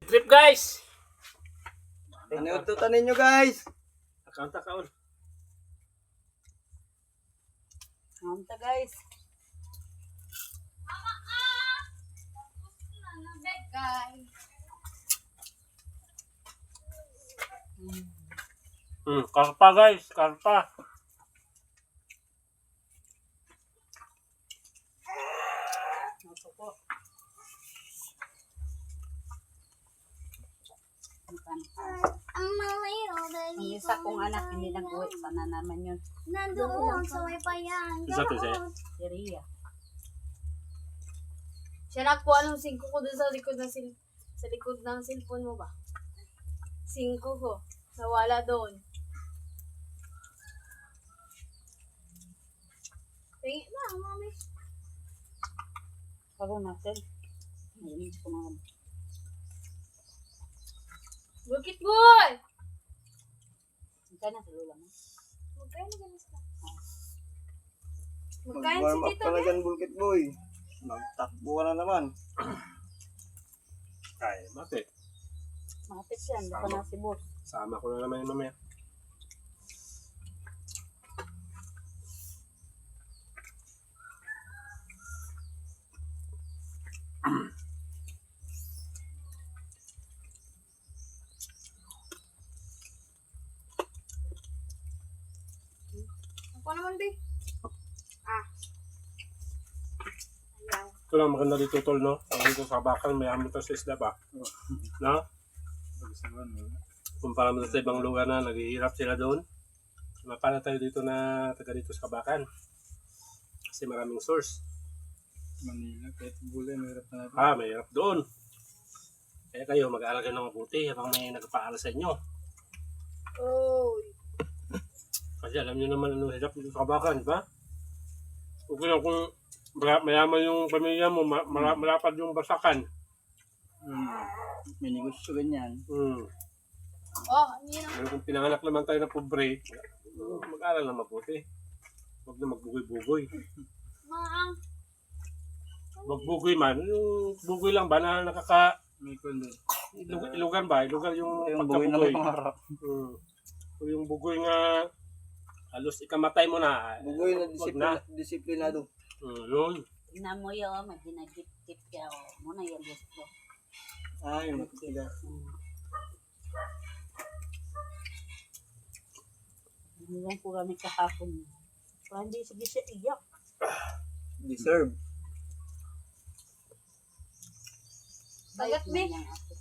trip guys. Ano yung tutanin nyo guys? Akaon. Manta guys. Karpa guys, karpa. Ito po. Ang isa kong anak hindi nag-uwi. Sana naman yun. Nandoon sa may payan. Isa to siya. Si Ria. Siya nakuha ng 5 ko doon sa likod ng cellphone mo ba? 5 ko. Nawala doon. Tingin na, mami. Karoon natin. Ayun ko mga. Bukit boy! Magkano sa lula mo? Magkano ganas ka? Magkano si Mag-warm up Tito ka na Ben? dyan, Bulkit Boy. Magtakbo ka na naman. Ay, mate. Matik yan. Baka na si boss. Sama ko na naman yung mamaya. Ako naman, be. Ah. Ayaw. Ito lang maganda dito tol, no? Ang dito sa bakal, may hamon sa isla ba? No? Kumpara mo sa ibang lugar na naghihirap sila doon. Mapala tayo dito na taga dito sa Kabakan. Kasi maraming source. Manila, kahit bula, mahirap na natin. May hirap doon. Kaya kayo, mag-aaral kayo ng mabuti habang may nagpaaral sa inyo. Oy. Kasi alam nyo naman ano hirap dito sa Kabakan, di ba? Okay lang kung mayaman yung pamilya mo, malapad yung basakan. May negosyo ganyan. Oh, hindi na. Pero kung pinanganak naman tayo na pobre, mag-aaral na mabuti. Huwag na magbugoy-bugoy. Maang. Magbugoy man, yung bugoy lang ba na nakaka... May kondo. Ilugan ba? Ilugan yung Yung buhay na pagkabugoy. may pangarap. Kung yung bugoy nga halos ikamatay mo na. Bugoy na wag na. disiplinado. Yun. Ina mo yun. Maginagip-tip ka. Muna yung gusto. Ay, matiga. Hinilang ko kami kahapon. Kaya hindi sige siya iyak. Deserve. Bagat, Bait be. man yan, ate.